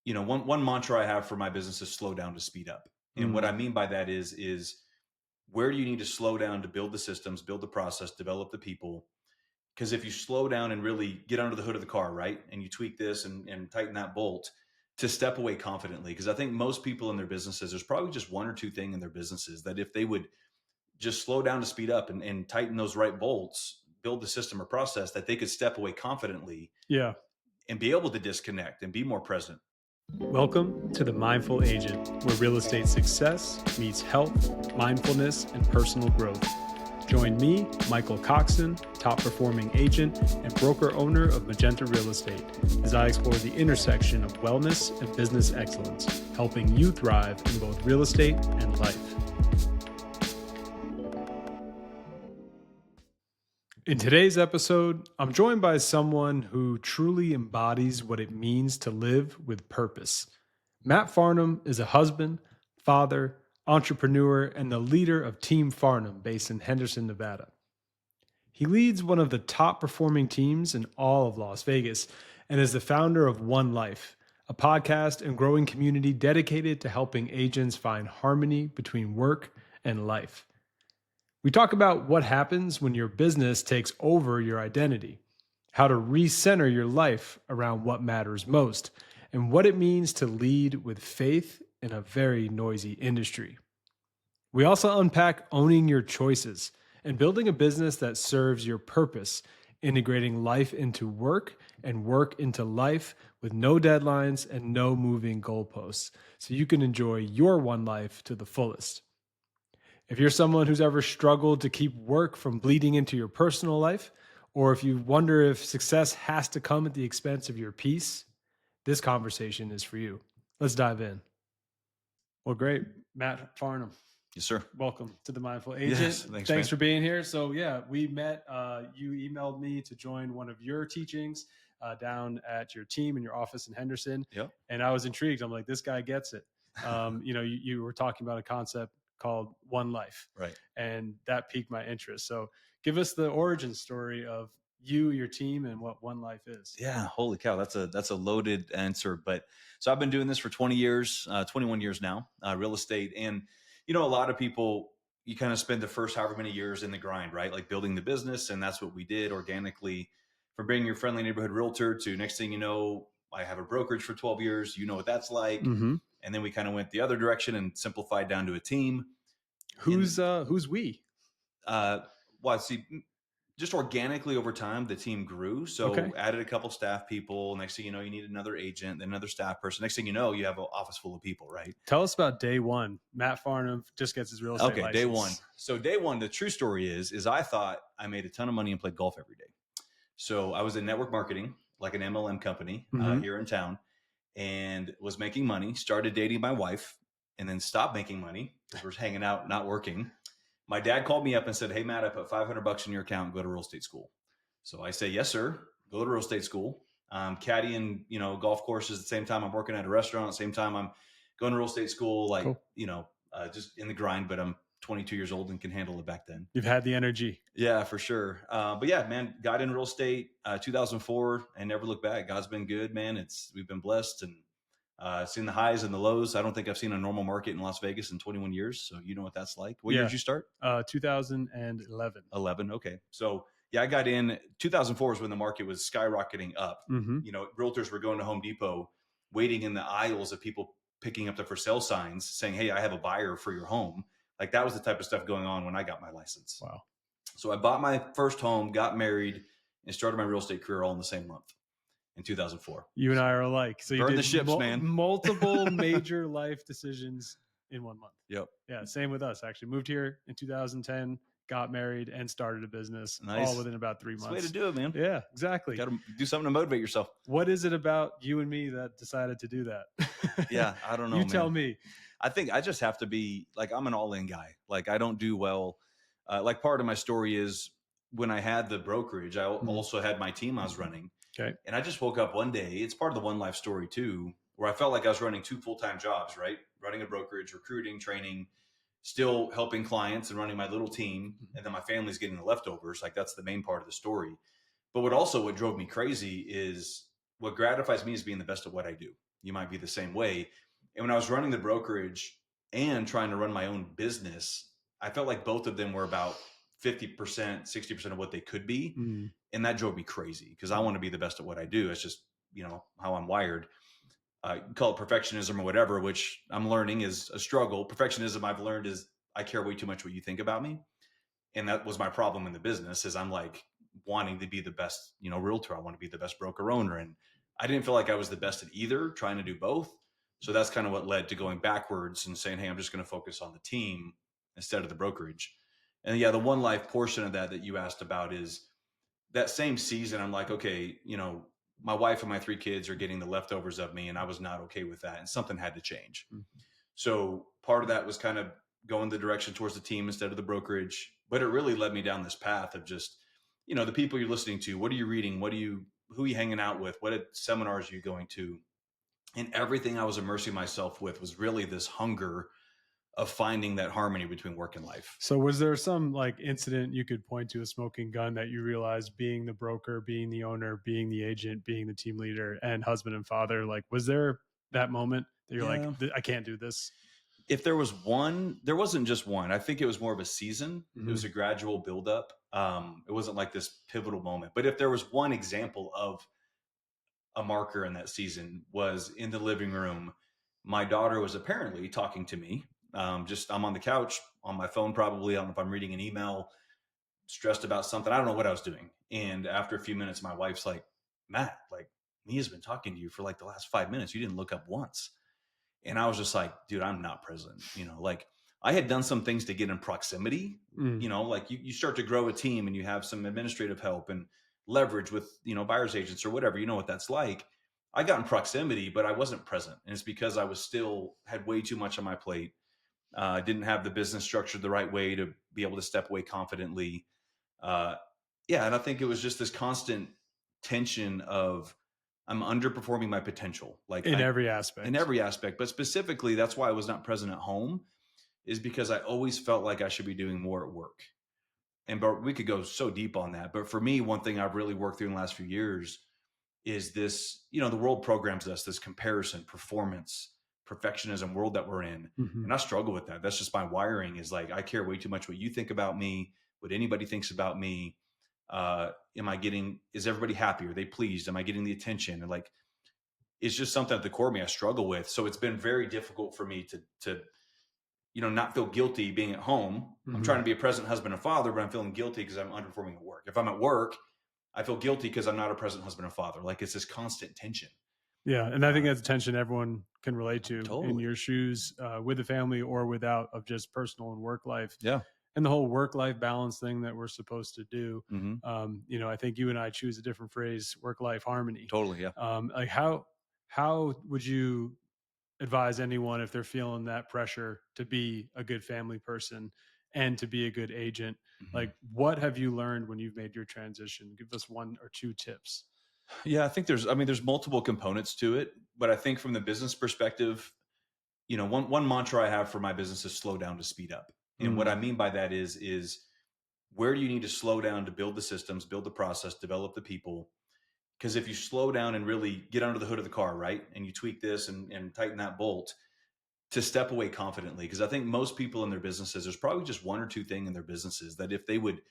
one mantra I have for my business is slow down to speed up. And what I mean by that is where do you need to slow down to build the systems, build the process, develop the people? Because if you slow down and really get under the hood of the car, right, and you tweak this and tighten that bolt to step away confidently, because I think most people in their businesses, there's probably just one or two things in their businesses that if they would just slow down to speed up and tighten those right bolts, build the system or process that they could step away confidently Yeah. and be able to disconnect and be more present. Welcome to The Mindful Agent, where real estate success meets health, mindfulness, and personal growth. Join me, Michael Coxen, top performing agent and broker owner of Magenta Real Estate, as I explore the intersection of wellness and business excellence, helping you thrive in both real estate and life. In today's episode, I'm joined by someone who truly embodies what it means to live with purpose. Matt Farnham is a husband, father, entrepreneur, and the leader of Team Farnham based in Henderson, Nevada. He leads one of the top performing teams in all of Las Vegas and is the founder of One Life, a podcast and growing community dedicated to helping agents find harmony between work and life. We talk about what happens when your business takes over your identity, how to recenter your life around what matters most, and what it means to lead with faith in a very noisy industry. We also unpack owning your choices and building a business that serves your purpose, integrating life into work and work into life with no deadlines and no moving goalposts, so you can enjoy your one life to the fullest. If you're someone who's ever struggled to keep work from bleeding into your personal life, or if you wonder if success has to come at the expense of your peace, this conversation is for you. Let's dive in. Well, great. Matt Farnham. Yes, sir. Welcome to The Mindful Agent. Yes, thanks for being here. So yeah, we met, you emailed me to join one of your teachings down at your team in your office in Henderson. Yep. And I was intrigued. I'm like, this guy gets it. You were talking about a concept called One Life. Right. And that piqued my interest. So give us the origin story of you, your team, and what One Life is. Yeah. Holy cow. That's a loaded answer. But so I've been doing this for 20 years, 21 years now, real estate. And, a lot of people, you kind of spend the first however many years in the grind, right? Like building the business. And that's what we did organically, from being your friendly neighborhood realtor to next thing you know, I have a brokerage for 12 years. You know what that's like. Mm-hmm. And then we kind of went the other direction and simplified down to a team. Who's we? See, just organically over time, the team grew. So added a couple staff people. Next thing you know, you need another agent, then another staff person. Next thing you know, you have an office full of people, right? Tell us about day one. Matt Farnham just gets his real estate license. Day one. So day one, the true story is I thought I made a ton of money and played golf every day. So I was in network marketing, like an MLM company here in town, and was making money, started dating my wife, and then stopped making money because we're hanging out, not working. My dad called me up and said, "Hey, Matt, I put $500 in your account and go to real estate school." So I say, "Yes, sir. Go to real estate school." Caddying, golf courses at the same time I'm working at a restaurant. At the same time I'm going to real estate school, like, cool. Just in the grind, but I'm 22 years old and can handle it back then. You've had the energy. Yeah, for sure. But yeah, man, got in real estate 2004 and never looked back. God's been good, man. We've been blessed and seen the highs and the lows. I don't think I've seen a normal market in Las Vegas in 21 years. So you know what that's like. What year did you start? 2011. 11. Okay. So yeah, I got in 2004 is when the market was skyrocketing up. Mm-hmm. Realtors were going to Home Depot, waiting in the aisles of people picking up the for sale signs saying, "Hey, I have a buyer for your home." Like that was the type of stuff going on when I got my license. Wow. So I bought my first home, got married, and started my real estate career all in the same month in 2004. You and I are alike. So you Burn did the ships, man. Multiple major life decisions in 1 month. Yep. Yeah. Same with us. Actually moved here in 2010, got married and started a business all within about 3 months. That's the way to do it, man. Yeah, exactly. Got to do something to motivate yourself. What is it about you and me that decided to do that? Yeah. I don't know. You tell me. I think I just have to be like, I'm an all-in guy. Like I don't do well. Like part of my story is when I had the brokerage, I also had my team I was running. Okay. And I just woke up one day. It's part of the One Life story too, where I felt like I was running 2 full-time jobs, right? Running a brokerage, recruiting, training, still helping clients and running my little team. And then my family's getting the leftovers. Like that's the main part of the story. But what drove me crazy is what gratifies me is being the best at what I do. you might be the same way. And when I was running the brokerage and trying to run my own business, I felt like both of them were about 50%, 60% of what they could be. Mm. And that drove me crazy because I want to be the best at what I do. It's just, how I'm wired. Call it perfectionism or whatever, which I'm learning is a struggle. Perfectionism I've learned is I care way too much what you think about me. And that was my problem in the business is I'm like wanting to be the best, realtor. I want to be the best broker owner. And I didn't feel like I was the best at either, trying to do both. So that's kind of what led to going backwards and saying, hey, I'm just going to focus on the team instead of the brokerage. And yeah, the one life portion of that you asked about is that same season. I'm like, okay, my wife and my 3 kids are getting the leftovers of me, and I was not okay with that. And something had to change. Mm-hmm. So part of that was kind of going the direction towards the team instead of the brokerage. But it really led me down this path of just, the people you're listening to, what are you reading? Who are you hanging out with? What seminars are you going to? And everything I was immersing myself with was really this hunger of finding that harmony between work and life. So was there some like incident you could point to, a smoking gun, that you realized being the broker, being the owner, being the agent, being the team leader and husband and father, like, was there that moment that you're like, I can't do this? If there was one, there wasn't just one. I think it was more of a season. Mm-hmm. It was a gradual buildup. It wasn't like this pivotal moment. But if there was one example of a marker in that season, was in the living room. My daughter was apparently talking to me. I'm on the couch on my phone, probably. I don't know if I'm reading an email, stressed about something. I don't know what I was doing. And after a few minutes, my wife's like, Matt, like, Mia's been talking to you for like the last 5 minutes. You didn't look up once. And I was just like, dude, I'm not present. Like I had done some things to get in proximity, like you start to grow a team and you have some administrative help and leverage with, buyer's agents or whatever, what that's like. I got in proximity, but I wasn't present. And it's because I was still had way too much on my plate. Didn't have the business structured the right way to be able to step away confidently. And I think it was just this constant tension of I'm underperforming my potential, like in every aspect, but specifically that's why I was not present at home, is because I always felt like I should be doing more at work. But we could go so deep on that. But for me, one thing I've really worked through in the last few years is this, the world programs us this comparison, performance, perfectionism world that we're in. Mm-hmm. And I struggle with that. That's just my wiring, is like, I care way too much what you think about me, what anybody thinks about me. Is everybody happy? Are they pleased? Am I getting the attention? And like, it's just something at the core of me I struggle with. So it's been very difficult for me to not feel guilty being at home. Mm-hmm. I'm trying to be a present husband and father, but I'm feeling guilty because I'm underperforming at work. If I'm at work, I feel guilty because I'm not a present husband and father. Like it's this constant tension. Yeah. And I think that's a tension everyone can relate to totally. In your shoes, with the family or without, of just personal and work life. Yeah. And the whole work-life balance thing that we're supposed to do. Mm-hmm. I think you and I choose a different phrase, work-life harmony. Totally. Yeah. Like how would you advise anyone if they're feeling that pressure to be a good family person and to be a good agent? Mm-hmm. Like, what have you learned when you've made your transition? Give us 1 or 2 tips. Yeah, I think there's multiple components to it, but I think from the business perspective, one mantra I have for my business is slow down to speed up. And what I mean by that is where do you need to slow down to build the systems, build the process, develop the people? Because if you slow down and really get under the hood of the car, right, and you tweak this and tighten that bolt, to step away confidently. Because I think most people in their businesses, there's probably just 1 or 2 things in their businesses that if they would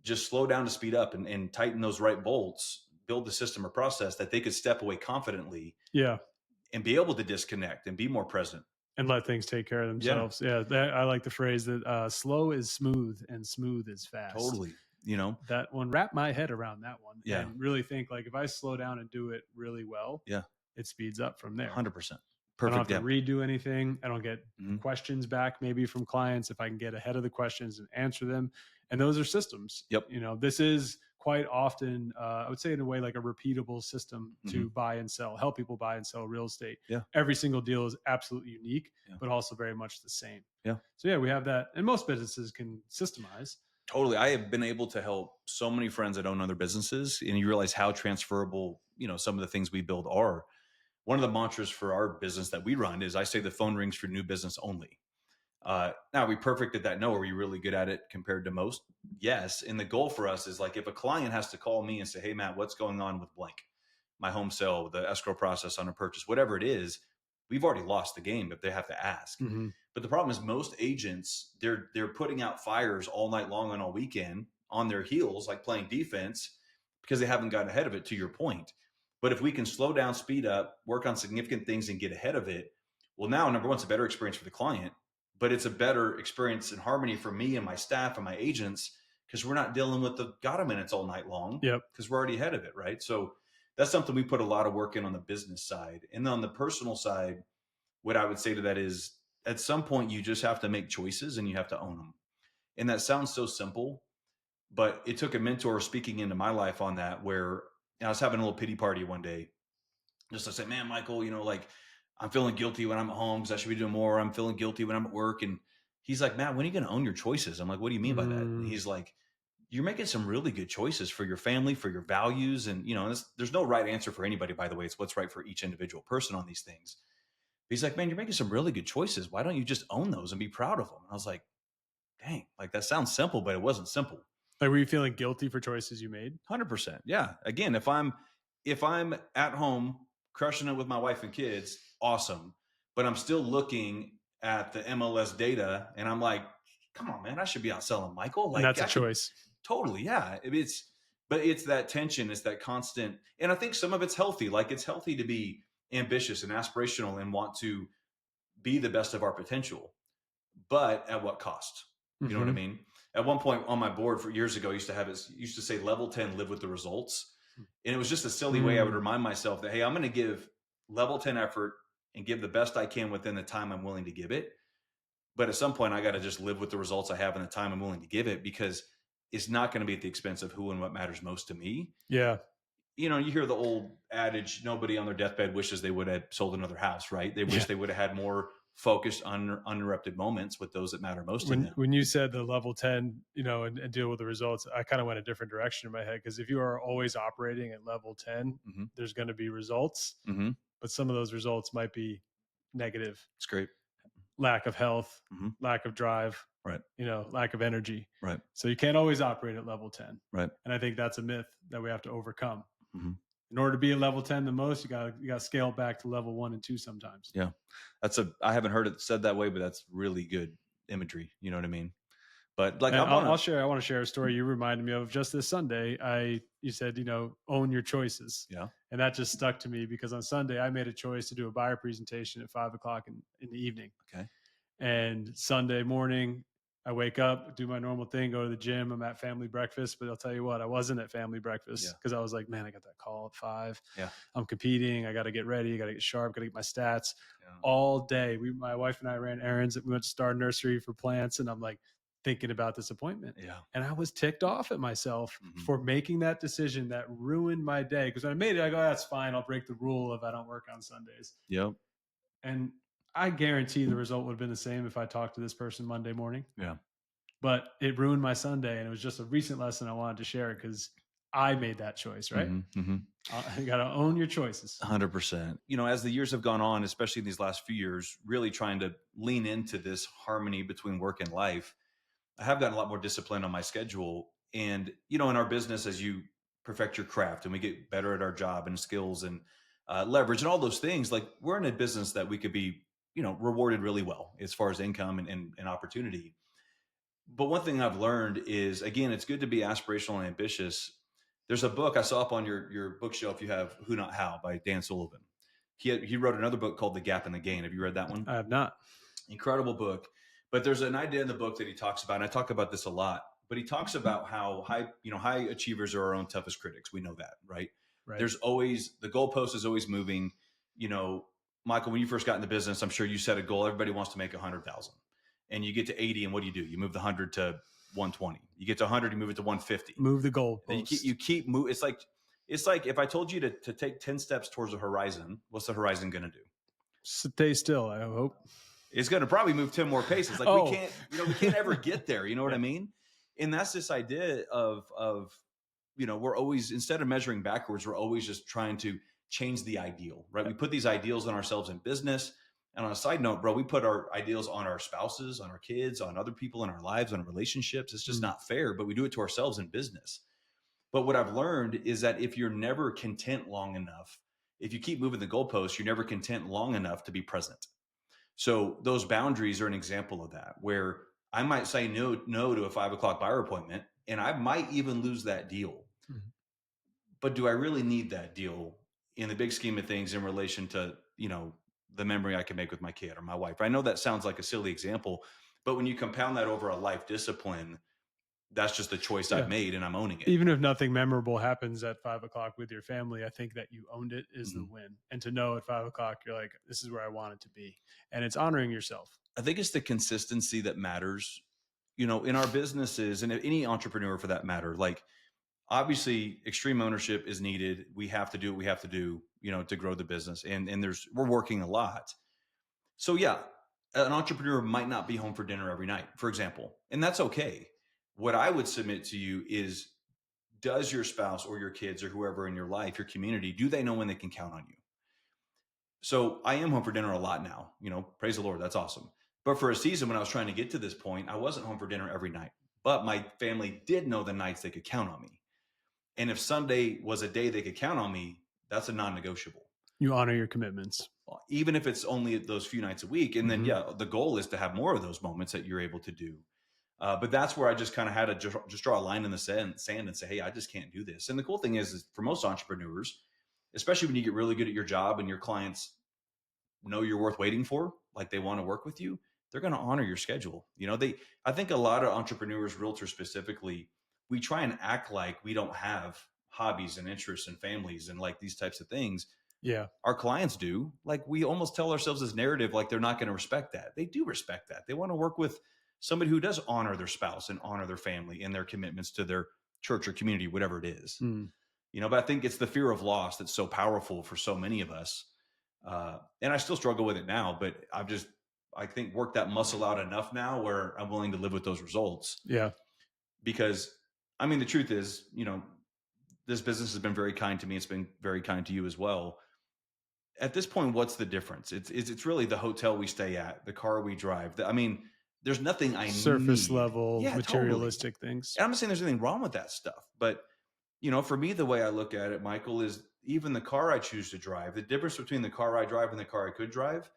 just slow down to speed up and tighten those right bolts, build the system or process, that they could step away confidently. Yeah. And be able to disconnect and be more present. And let things take care of themselves. Yeah. I like the phrase that slow is smooth and smooth is fast. Totally. That one, wrap my head around that one. Yeah. And really think, like, if I slow down and do it really well, it speeds up from there. 100%. Perfect. I don't have to redo anything. I don't get questions back maybe from clients. If I can get ahead of the questions and answer them. And those are systems. Yep. This is quite often, I would say in a way, like a repeatable system to buy and sell, help people buy and sell real estate. Yeah. Every single deal is absolutely unique, but also very much the same. Yeah. So we have that. And most businesses can systemize. Totally. I have been able to help so many friends that own other businesses, and you realize how transferable, some of the things we build are. One of the mantras for our business that we run is I say the phone rings for new business only. Now, are we perfect at that? No. Are we really good at it compared to most? Yes. And the goal for us is like, if a client has to call me and say, hey, Matt, what's going on with blank? my home sale, the escrow process on a purchase, whatever it is, we've already lost the game if they have to ask. Mm-hmm. But the problem is most agents, they're putting out fires all night long and all weekend on their heels, like playing defense, because they haven't gotten ahead of it, to your point. But if we can slow down, speed up, work on significant things and get ahead of it, well, now, number one, it's a better experience for the client, but it's a better experience in harmony for me and my staff and my agents, because we're not dealing with the gotta minutes all night long. Yep. Because we're already ahead of it, right? So that's something we put a lot of work in on the business side. And on the personal side, what I would say to that is, at some point, you just have to make choices and you have to own them. And that sounds so simple, but it took a mentor speaking into my life on that, where I was having a little pity party one day. Just to say, man, Michael, like, I'm feeling guilty when I'm at home because I should be doing more. I'm feeling guilty when I'm at work. And he's like, Matt, when are you going to own your choices? I'm like, what do you mean by that? And he's like, you're making some really good choices for your family, for your values. And, there's no right answer for anybody, by the way. It's what's right for each individual person on these things. But he's like, man, you're making some really good choices. Why don't you just own those and be proud of them? And I was like, dang, like that sounds simple, but it wasn't simple. Like, were you feeling guilty for choices you made? 100%. Yeah. Again, if I'm at home crushing it with my wife and kids, awesome. But I'm still looking at the MLS data and I'm like, come on, man, I should be out selling Michael. Like, and that's a choice. Totally. Yeah. But it's that tension. It's that constant. And I think some of it's healthy. Like, it's healthy to be ambitious and aspirational and want to be the best of our potential, but at what cost? You know what I mean? At one point on my board for years ago, I used to say level 10, live with the results. And it was just a silly way I would remind myself that, hey, I'm going to give level 10 effort and give the best I can within the time I'm willing to give it. But at some point, I got to just live with the results I have in the time I'm willing to give it, because it's not going to be at the expense of who and what matters most to me. Yeah. You hear the old adage, nobody on their deathbed wishes they would have sold another house, right? They wish they would have had more focused, uninterrupted moments with those that matter most to them. When you said the level 10, and deal with the results, I kind of went a different direction in my head, because if you are always operating at level 10, there's going to be results, but some of those results might be negative. It's great. Lack of health, lack of drive, right? Lack of energy, right? So you can't always operate at level 10, right? And I think that's a myth that we have to overcome. In order to be at level 10 the most, you got to scale back to level 1 and 2 sometimes. Yeah. I haven't heard it said that way, but that's really good imagery. You know what I mean? But like, I want to share a story you reminded me of just this Sunday. You said, own your choices. Yeah. And that just stuck to me, because on Sunday I made a choice to do a buyer presentation at 5:00 in the evening. Okay. And Sunday morning, I wake up, do my normal thing, go to the gym. I'm at family breakfast, but I'll tell you what, I wasn't at family breakfast because I was like, man, I got that call at 5. Yeah. I'm competing. I got to get ready. I got to get sharp. Got to get my stats all day. My wife and I ran errands. We went to Star Nursery for plants, and I'm like thinking about this appointment. Yeah. And I was ticked off at myself for making that decision that ruined my day. Because when I made it, I go, that's fine. I'll break the rule if I don't work on Sundays. Yep. And I guarantee the result would have been the same if I talked to this person Monday morning. Yeah. But it ruined my Sunday, and it was just a recent lesson I wanted to share, because I made that choice, right? You got to own your choices. 100%. As the years have gone on, especially in these last few years, really trying to lean into this harmony between work and life, I have gotten a lot more discipline on my schedule. And, in our business, as you perfect your craft and we get better at our job and skills and leverage and all those things, like, we're in a business that we could be, rewarded really well as far as income and opportunity. But one thing I've learned is, again, it's good to be aspirational and ambitious. There's a book I saw up on your bookshelf. You have Who Not How by Dan Sullivan. He wrote another book called The Gap and the Gain. Have you read that one? I have not. Incredible book. But there's an idea in the book that he talks about, and I talk about this a lot, but he talks about how high achievers are our own toughest critics. We know that, right? There's always, the goalpost is always moving. Michael, when you first got in the business, I'm sure you set a goal. Everybody wants to make 100,000, and you get to 80, and what do? You move the 100 to 120. You get to 100, you move it to 150. Move the goal. You keep move. It's like if I told you to take 10 steps towards the horizon, what's the horizon going to do? Stay still, I hope. It's going to probably move 10 more paces. Like, we can't ever get there. You know what I mean? And that's this idea of we're always, instead of measuring backwards, we're always just trying to change the ideal, right? We put these ideals on ourselves in business. And on a side note, bro, we put our ideals on our spouses, on our kids, on other people in our lives, on our relationships. It's just not fair, but we do it to ourselves in business. But what I've learned is that if you're never content long enough, if you keep moving the goalposts, you're never content long enough to be present. So those boundaries are an example of that, where I might say no to a 5 o'clock buyer appointment, and I might even lose that deal. Mhm. But do I really need that deal in the big scheme of things in relation to, the memory I can make with my kid or my wife? I know that sounds like a silly example, but when you compound that over a life discipline, that's just the choice I've Yeah. made and I'm owning it. Even if nothing memorable happens at 5 o'clock with your family, I think that you owned it is the Mhm. win. And to know at 5 o'clock, you're like, this is where I want it to be. And it's honoring yourself. I think it's the consistency that matters, in our businesses and any entrepreneur for that matter. Like, obviously extreme ownership is needed. We have to do what we have to do, to grow the business. And we're working a lot. So yeah, an entrepreneur might not be home for dinner every night, for example, and that's okay. What I would submit to you is, does your spouse or your kids or whoever in your life, your community, do they know when they can count on you? So I am home for dinner a lot now, praise the Lord. That's awesome. But for a season when I was trying to get to this point, I wasn't home for dinner every night, but my family did know the nights they could count on me. And if Sunday was a day they could count on me, that's a non-negotiable. You honor your commitments. Even if it's only those few nights a week. And then, the goal is to have more of those moments that you're able to do. But that's where I just kind of had to just draw a line in the sand and say, hey, I just can't do this. And the cool thing is for most entrepreneurs, especially when you get really good at your job and your clients know you're worth waiting for, like they want to work with you, they're going to honor your schedule. I think a lot of entrepreneurs, realtors specifically, we try and act like we don't have hobbies and interests and families and like these types of things. Yeah. Our clients do. Like, we almost tell ourselves this narrative like they're not going to respect that. They do respect that. They want to work with somebody who does honor their spouse and honor their family and their commitments to their church or community, whatever it is. But I think it's the fear of loss that's so powerful for so many of us. And I still struggle with it now, but I think worked that muscle out enough now where I'm willing to live with those results. Yeah. Because the truth is, this business has been very kind to me. It's been very kind to you as well. At this point, what's the difference? It's really the hotel we stay at, the car we drive. There's nothing I Surface need. level, Yeah, materialistic totally. things. And I'm not saying there's anything wrong with that stuff, but for me, the way I look at it, Michael, is even the car I choose to drive, the difference between the car I drive and the car I could drive,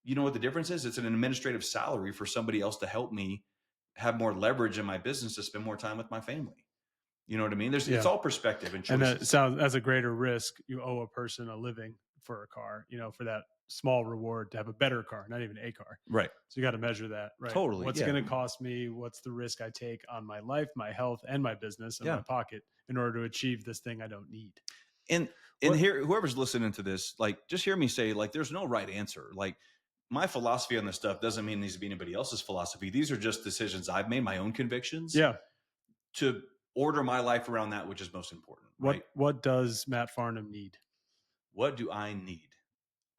you know what the difference is? It's an administrative salary for somebody else to help me have more leverage in my business to spend more time with my family. You know what I mean? It's all perspective and choices. And that sounds as a greater risk. You owe a person a living for a car, for that small reward to have a better car, not even a car. Right. So you got to measure that, right? Totally. What's going to cost me? What's the risk I take on my life, my health, and my business and my pocket in order to achieve this thing I don't need? And here, whoever's listening to this, like, just hear me say, like, there's no right answer. Like, my philosophy on this stuff doesn't mean it needs to be anybody else's philosophy. These are just decisions I've made, my own convictions. Yeah. To order my life around that which is most important. Right? What does Matt Farnham need? What do I need?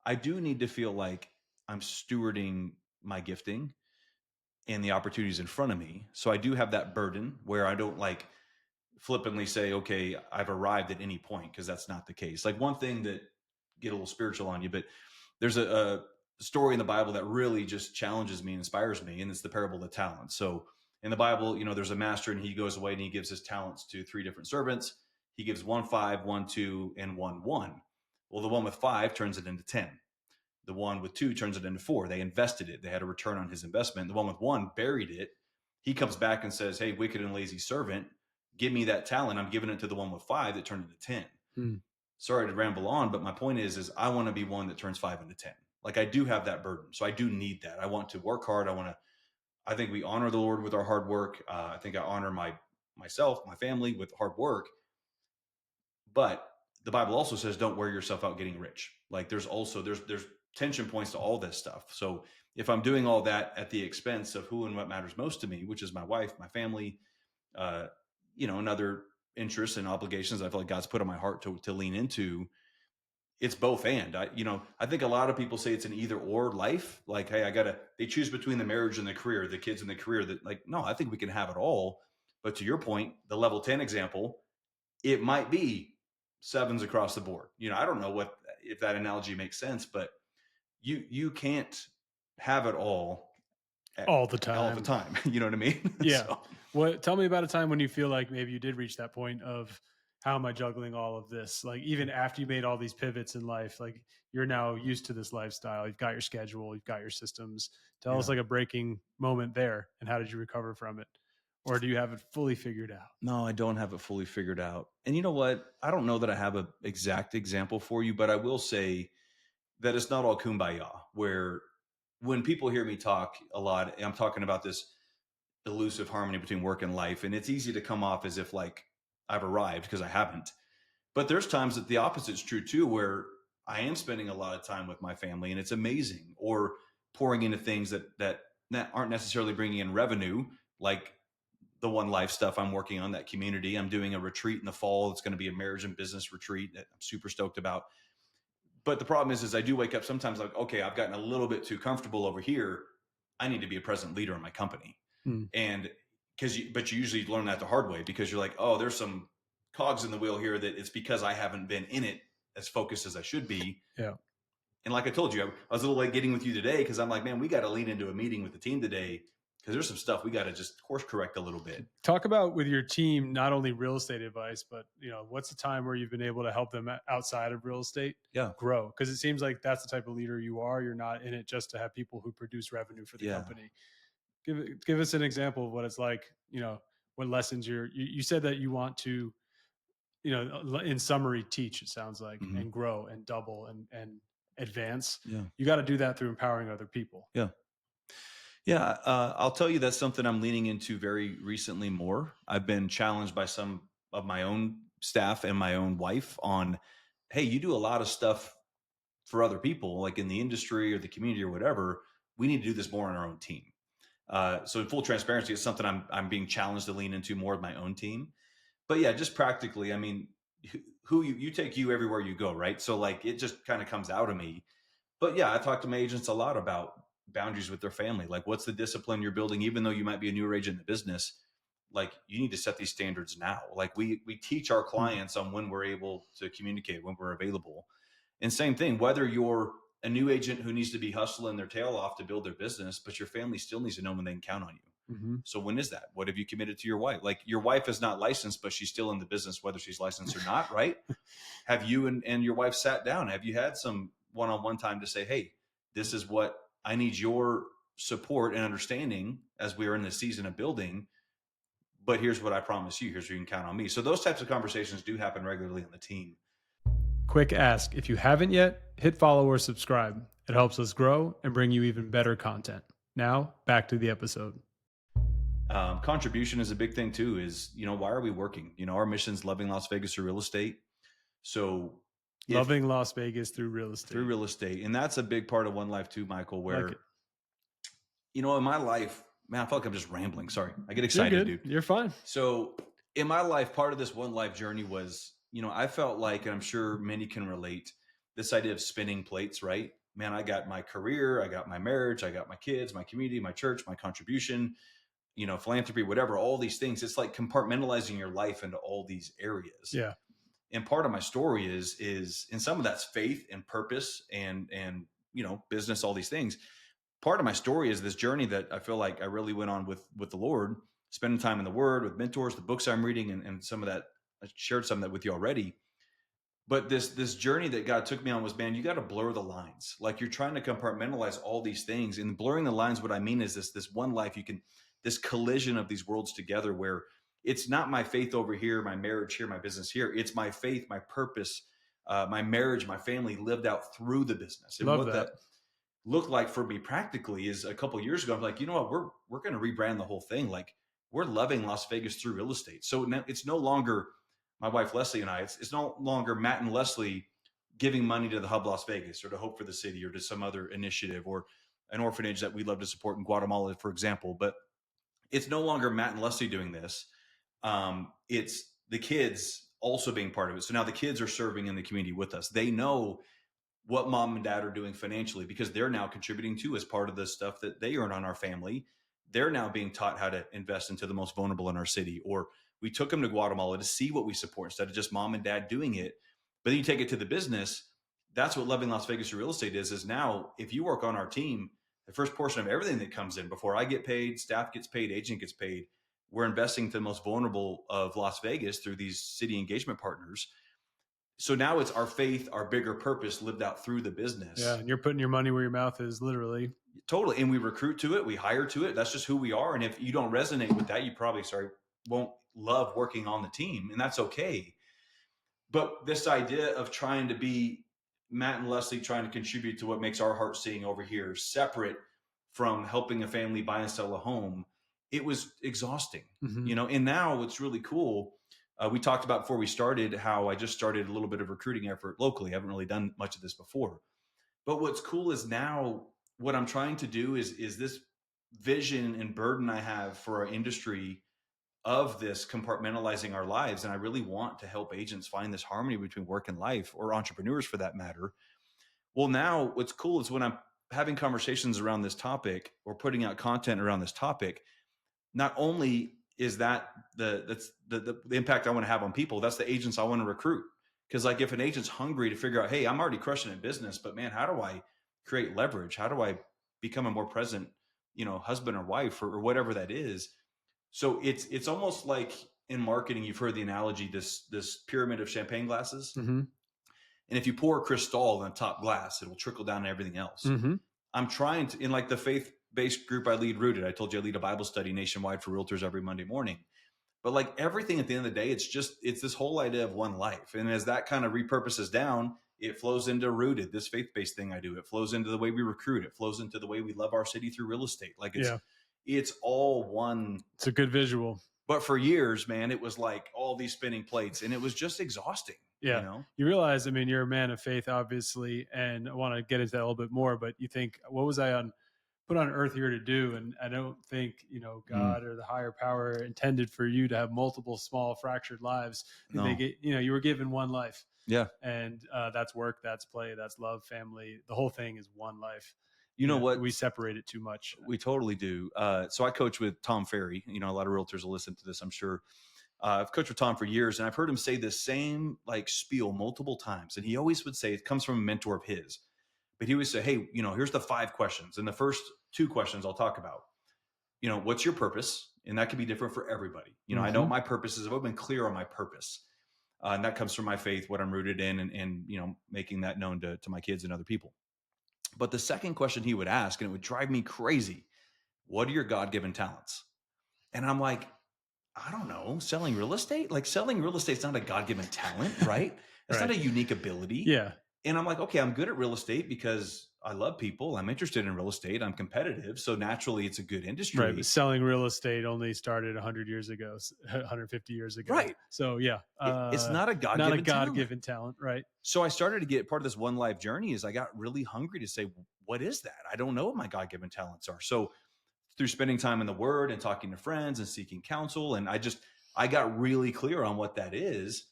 I do need to feel like I'm stewarding my gifting and the opportunities in front of me. So I do have that burden where I don't like flippantly say, okay, I've arrived at any point, because that's not the case. Like, one thing that, get a little spiritual on you, but there's a story in the Bible that really just challenges me and inspires me, and it's the parable of the talents. So in the Bible, there's a master and he goes away and he gives his talents to 3 different servants. He gives 1 5, 1 2, and 1 1. Well, the one with 5 turns it into 10. The one with 2 turns it into 4. They invested it. They had a return on his investment. The one with 1 buried it. He comes back and says, hey, wicked and lazy servant, give me that talent. I'm giving it to the one with 5 that turned into 10. Sorry to ramble on, but my point is I want to be one that turns 5 into 10. Like, I do have that burden. So I do need that. I want to work hard. I think we honor the Lord with our hard work. I think I honor myself, my family with hard work. But the Bible also says, don't wear yourself out getting rich. Like, there's tension points to all this stuff. So if I'm doing all that at the expense of who and what matters most to me, which is my wife, my family, and other interests and obligations I feel like God's put on my heart to lean into, it's both and. I think a lot of people say it's an either or life. Like, hey, they choose between the marriage and the career, the kids and the career. That, like, no, I think we can have it all. But to your point, the level 10 example, it might be 7s across the board. I don't know if that analogy makes sense, but you can't have it all all the time. All the time. You know what I mean? Yeah. Tell me about a time when you feel like maybe you did reach that point of how am I juggling all of this? Like even after you made all these pivots in life, like you're now used to this lifestyle. You've got your schedule, you've got your systems. Tell us Yeah. like a breaking moment there and how did you recover from it? Or do you have it fully figured out? No, I don't have it fully figured out. And you know what? I don't know that I have an exact example for you, but I will say that it's not all kumbaya, where when people hear me talk a lot, I'm talking about this elusive harmony between work and life. And it's easy to come off as if like I've arrived because I haven't. But there's times that the opposite's true too, where I am spending a lot of time with my family and it's amazing, or pouring into things that aren't necessarily bringing in revenue, like the One Life stuff I'm working on, that community. I'm doing a retreat in the fall. It's going to be a marriage and business retreat that I'm super stoked about. But the problem is I do wake up sometimes like, okay, I've gotten a little bit too comfortable over here. I need to be a present leader in my company. Hmm. And but you usually learn that the hard way, because you're like, oh, there's some cogs in the wheel here that it's because I haven't been in it as focused as I should be. Yeah. And like I told you, I was a little late getting with you today because I'm like, man, we got to lean into a meeting with the team today because there's some stuff we got to just course correct a little bit. Talk about with your team, not only real estate advice, but what's the time where you've been able to help them outside of real estate grow? Because it seems like that's the type of leader you are. You're not in it just to have people who produce revenue for the company. Give us an example of what it's like, what lessons you said that you want to, in summary, teach, it sounds like, and grow and double and advance. Yeah. You got to do that through empowering other people. Yeah. Yeah. I'll tell you, that's something I'm leaning into very recently more. I've been challenged by some of my own staff and my own wife on, hey, you do a lot of stuff for other people, like in the industry or the community or whatever. We need to do this more on our own team. So in full transparency, it's something I'm being challenged to lean into more of my own team. But yeah, just practically, I mean, who you take you everywhere you go, right? So like it just kind of comes out of me. But yeah, I talk to my agents a lot about boundaries with their family. Like, what's the discipline you're building, even though you might be a newer agent in the business? Like, you need to set these standards now. Like, we teach our clients on when we're able to communicate, when we're available. And same thing, whether you're a new agent who needs to be hustling their tail off to build their business, but your family still needs to know when they can count on you. Mm-hmm. So when is that? What have you committed to your wife? Like, your wife is not licensed, but she's still in the business, whether she's licensed or not, right? Have you and your wife sat down? Have you had some one-on-one time to say, hey, this is what I need your support and understanding as we are in this season of building, but here's what I promise you. Here's where you can count on me. So those types of conversations do happen regularly on the team. Quick ask, if you haven't yet, hit follow or subscribe. It helps us grow and bring you even better content. Now, back to the episode. Contribution is a big thing too, is, why are we working? Our mission's loving Las Vegas through real estate. So loving Las Vegas through real estate. Through real estate. And that's a big part of One Life too, Michael, where, in my life, man, I feel like I'm just rambling. Sorry. I get excited, dude. You're fine. So in my life, part of this One Life journey was, I felt like, and I'm sure many can relate, this idea of spinning plates, right? Man, I got my career, I got my marriage, I got my kids, my community, my church, my contribution, philanthropy, whatever, all these things. It's like compartmentalizing your life into all these areas. Yeah. And part of my story is, and some of that's faith and purpose and business, all these things. Part of my story is this journey that I feel like I really went on with the Lord, spending time in the Word with mentors, the books I'm reading, and some of that. I shared some of that with you already. But this journey that God took me on was, man, you got to blur the lines. Like, you're trying to compartmentalize all these things, and blurring the lines. What I mean is this one life, this collision of these worlds together, where it's not my faith over here, my marriage here, my business here. It's my faith, my purpose, my marriage, my family lived out through the business. And Love what that looked like for me practically is, a couple of years ago, I'm like, you know what, we're going to rebrand the whole thing. Like, we're loving Las Vegas through real estate. So now it's no longer my wife, Leslie, and I, it's no longer Matt and Leslie giving money to the Hub Las Vegas or to Hope for the City or to some other initiative or an orphanage that we love to support in Guatemala, for example. But it's no longer Matt and Leslie doing this. It's the kids also being part of it. So now the kids are serving in the community with us. They know what mom and dad are doing financially because they're now contributing too, as part of the stuff that they earn on our family. They're now being taught how to invest into the most vulnerable in our city. Or we took them to Guatemala to see what we support instead of just mom and dad doing it. But then you take it to the business. That's what loving Las Vegas real estate is now, if you work on our team, the first portion of everything that comes in before I get paid, staff gets paid, agent gets paid, we're investing to the most vulnerable of Las Vegas through these city engagement partners. So now it's our faith, our bigger purpose lived out through the business. Yeah, and you're putting your money where your mouth is, literally. Totally. And we recruit to it, we hire to it. That's just who we are. And if you don't resonate with that, you probably won't love working on the team, and that's okay. But this idea of trying to be Matt and Leslie trying to contribute to what makes our heart sing over here, separate from helping a family buy and sell a home, it was exhausting, and now what's really cool, we talked about before we started how I just started a little bit of recruiting effort locally. I haven't really done much of this before. But what's cool is now what I'm trying to do is this vision and burden I have for our industry of this compartmentalizing our lives. And I really want to help agents find this harmony between work and life, or entrepreneurs for that matter. Well, now what's cool is when I'm having conversations around this topic or putting out content around this topic, not only is that that's the impact I want to have on people, that's the agents I want to recruit. Because like if an agent's hungry to figure out, hey, I'm already crushing in business, but man, how do I create leverage? How do I become a more present, husband or wife or whatever that is? So it's almost like in marketing, you've heard the analogy, this pyramid of champagne glasses. Mm-hmm. And if you pour Cristal in the top glass, it will trickle down to everything else. Mm-hmm. I'm trying to, in like the faith-based group I lead, Rooted, I told you I lead a Bible study nationwide for realtors every Monday morning. But like everything at the end of the day, it's this whole idea of one life. And as that kind of repurposes down, it flows into Rooted, this faith-based thing I do. It flows into the way we recruit. It flows into the way we love our city through real estate. Like it's all one. It's a good visual. But for years, man, it was like all these spinning plates, and it was just exhausting. Yeah. You realize, I mean, you're a man of faith, obviously, and I want to get into that a little bit more, but you think, what was I put on earth here to do? And I don't think, God or the higher power intended for you to have multiple small fractured lives. No. You were given one life. Yeah. And that's work, that's play, that's love, family. The whole thing is one life. You know what? We separate it too much. We totally do. So I coach with Tom Ferry. A lot of realtors will listen to this, I'm sure. I've coached with Tom for years, and I've heard him say the same spiel multiple times. And he always would say, it comes from a mentor of his, but he would say, hey, here's the 5 questions. And the first 2 questions I'll talk about, what's your purpose? And that can be different for everybody. I know my purpose is, I've been clear on my purpose. And that comes from my faith, what I'm rooted in, and making that known to my kids and other people. But the second question he would ask, and it would drive me crazy, what are your God-given talents? And I'm like, I don't know, selling real estate? Like selling real estate is not a God-given talent, right? It's not a unique ability. Yeah. And I'm like, okay, I'm good at real estate because I love people. I'm interested in real estate. I'm competitive. So naturally it's a good industry. Right. But selling real estate only started 100 years ago, 150 years ago. Right. So yeah. It's not a God-given talent. Right. So I started to get part of this one life journey is I got really hungry to say, what is that? I don't know what my God-given talents are. So through spending time in the Word and talking to friends and seeking counsel, and I got really clear on what that is.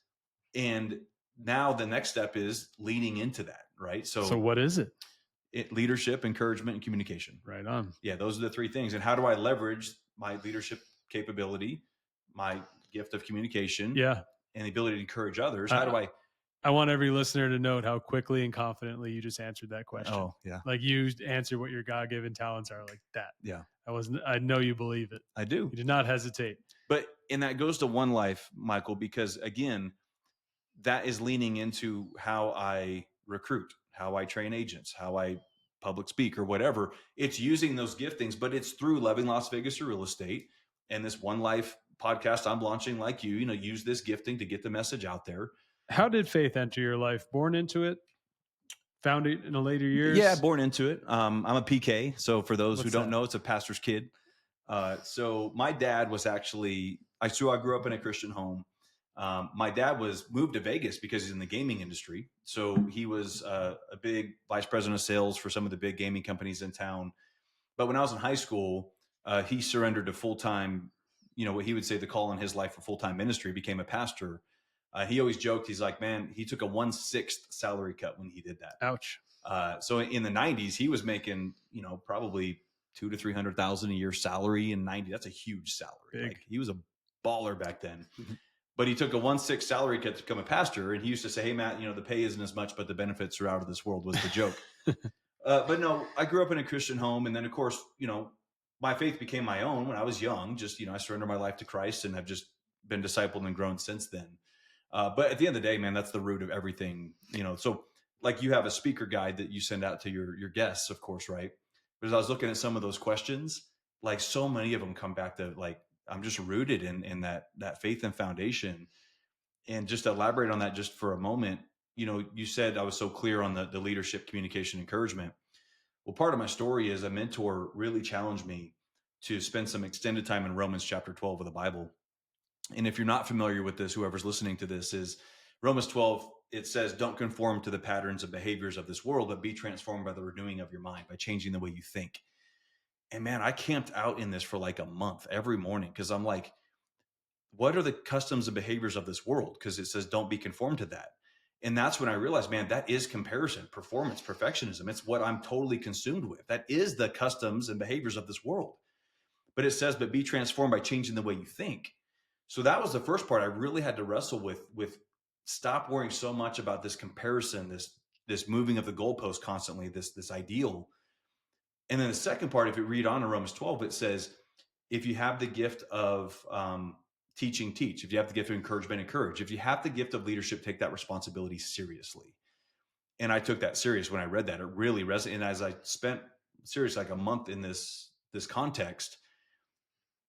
And now the next step is leaning into that, right? So what is it? Leadership, encouragement, and communication. Right on. Yeah, those are the 3 things. And how do I leverage my leadership capability, my gift of communication, and the ability to encourage others? How do I want every listener to note how quickly and confidently you just answered that question. Oh, yeah. Like you answer what your God-given talents are like that. Yeah. I know you believe it. I do. You did not hesitate. And that goes to one life, Michael, because again, that is leaning into how I recruit, how I train agents, how I public speak or whatever. It's using those giftings, but it's through loving Las Vegas or real estate. And this one life podcast I'm launching, like use this gifting to get the message out there. How did faith enter your life? Born into it? Found it in the later years? Yeah, born into it. I'm a PK. So for those who don't know, it's a pastor's kid. So my dad was actually, I grew up in a Christian home. My dad moved to Vegas because he's in the gaming industry. So he was a big vice president of sales for some of the big gaming companies in town. But when I was in high school, he surrendered to full-time, what he would say the call in his life for full-time ministry, became a pastor. He always joked, he's like, man, he took a 1/6 salary cut when he did that. Ouch. So in the 90s, he was making, probably $200,000 to $300,000 a year salary in 90. That's a huge salary. Big. Like he was a baller back then. Mm-hmm. But he took a 1/6 salary cut to become a pastor. And he used to say, hey, Matt, the pay isn't as much, but the benefits are out of this world, was the joke. But no, I grew up in a Christian home. And then, of course, my faith became my own when I was young. Just, I surrendered my life to Christ and have just been discipled and grown since then. But at the end of the day, man, that's the root of everything, So like you have a speaker guide that you send out to your guests, of course, right? But as I was looking at some of those questions, like so many of them come back to like, I'm just rooted in that faith and foundation. And just to elaborate on that just for a moment, you said I was so clear on the leadership, communication, encouragement. Well, part of my story is a mentor really challenged me to spend some extended time in Romans chapter 12 of the Bible. And if you're not familiar with this, whoever's listening to this, is Romans 12, it says, don't conform to the patterns and behaviors of this world, but be transformed by the renewing of your mind, by changing the way you think. And man, I camped out in this for like a month every morning because I'm like, what are the customs and behaviors of this world? Because it says, don't be conformed to that. And that's when I realized, man, that is comparison, performance, perfectionism. It's what I'm totally consumed with. That is the customs and behaviors of this world. But it says, but be transformed by changing the way you think. So that was the first part I really had to wrestle with stop worrying so much about this comparison, this moving of the goalpost constantly, this ideal. And then the second part, if you read on in Romans 12, it says, if you have the gift of teaching, teach. If you have the gift of encouragement, encourage. If you have the gift of leadership, take that responsibility seriously. And I took that serious when I read that. It really resonated. And as I spent seriously like a month in this context,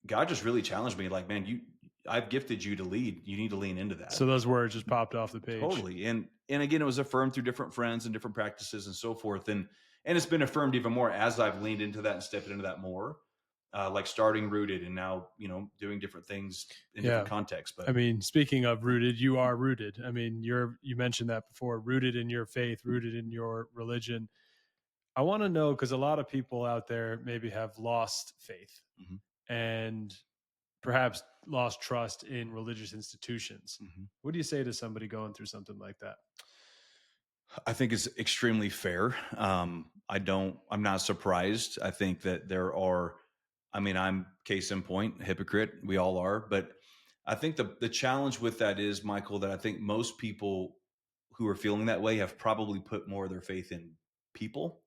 God just really challenged me. Like, man, I've gifted you to lead. You need to lean into that. So those words just popped off the page. Totally. And again, it was affirmed through different friends and different practices and so forth. And it's been affirmed even more as I've leaned into that and stepped into that more. Like starting rooted and now, doing different things in different contexts. But I mean, speaking of rooted, you are rooted. I mean, you mentioned that before, rooted in your faith, rooted in your religion. I want to know, because a lot of people out there maybe have lost faith and perhaps lost trust in religious institutions. What do you say to somebody going through something like that? I think it's extremely fair. I'm not surprised. I think that I'm case in point, hypocrite. We all are. But I think the challenge with that is, Michael, that I think most people who are feeling that way have probably put more of their faith in people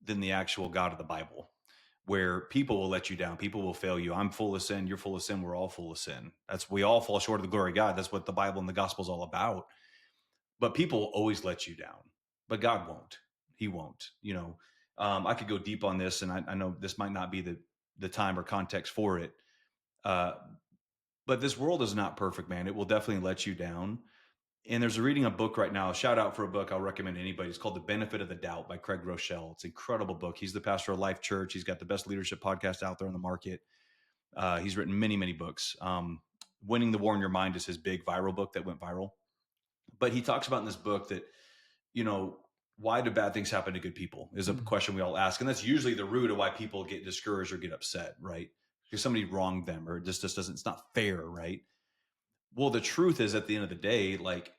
than the actual God of the Bible, where people will let you down. People will fail you. I'm full of sin. You're full of sin. We're all full of sin. We all fall short of the glory of God. That's what the Bible and the gospel is all about. But people will always let you down, but God won't. He won't. I could go deep on this, and I know this might not be the time or context for it. But this world is not perfect, man. It will definitely let you down. And there's reading a book right now, a shout out for a book I'll recommend to anybody. It's called The Benefit of the Doubt by Craig Rochelle. It's an incredible book. He's the pastor of Life Church. He's got the best leadership podcast out there on the market. He's written many, many books. Winning the War in Your Mind is his big viral book that went viral. But he talks about in this book that, why do bad things happen to good people is a question we all ask. And that's usually the root of why people get discouraged or get upset, right? Because somebody wronged them or just doesn't, it's not fair, right? Well, the truth is at the end of the day, like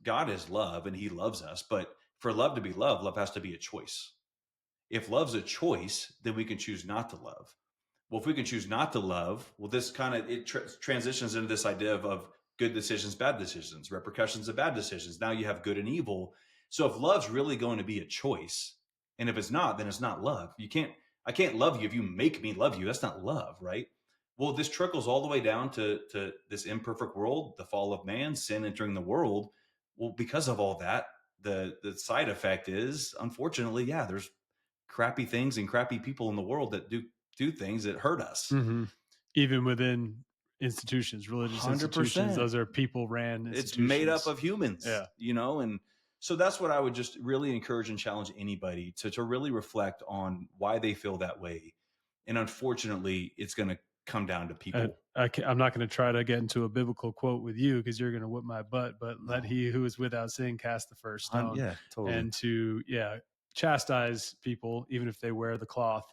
God is love and he loves us. But for love to be love has to be a choice. If love's a choice, then we can choose not to love. Well, if we can choose not to love, well, this kind of, transitions into this idea of good decisions, bad decisions, repercussions of bad decisions. Now you have good and evil. So if love's really going to be a choice, and if it's not, then it's not love. I can't love you if you make me love you. That's not love, right? Well, this trickles all the way down to this imperfect world, the fall of man, sin entering the world. Well, because of all that, the side effect is, unfortunately, there's crappy things and crappy people in the world that do things that hurt us. Even within institutions, religious 100%. Institutions, those are people ran institutions. It's made up of humans, and so that's what I would just really encourage and challenge anybody to really reflect on why they feel that way. And unfortunately, it's going to come down to people. I'm not going to try to get into a biblical quote with you because you're going to whip my butt, but let he who is without sin cast the first stone. Totally. And to, chastise people, even if they wear the cloth.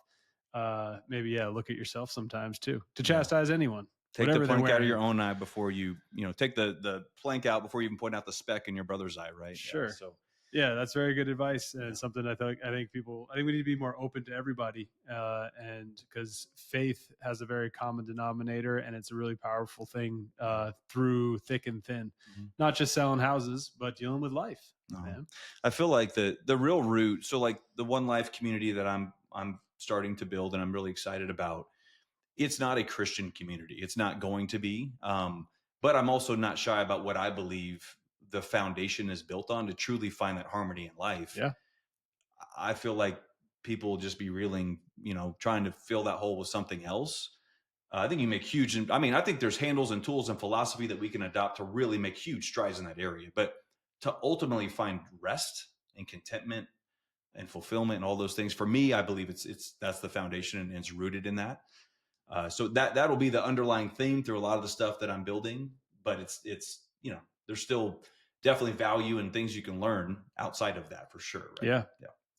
Maybe, look at yourself sometimes too, to chastise anyone. Take the plank out of your own eye before you take the plank out before you even point out the speck in your brother's eye, right? Sure. That's very good advice, and something I think we need to be more open to everybody, and because faith has a very common denominator, and it's a really powerful thing through thick and thin, not just selling houses, but dealing with life. Man. I feel like the real root. So like the One Life community that I'm I'm starting to build and I'm really excited about. It's not a Christian community. It's not going to be. But I'm also not shy about what I believe the foundation is built on to truly find that harmony in life. Yeah. I feel like people will just be reeling, trying to fill that hole with something else. I think you make huge. I mean, I think there's handles and tools and philosophy that we can adopt to really make huge strides in that area. But to ultimately find rest and contentment and fulfillment and all those things, for me, I believe it's that's the foundation and it's rooted in that. So that'll be the underlying theme through a lot of the stuff that I'm building. But it's there's still definitely value and things you can learn outside of that for sure. Right? Yeah.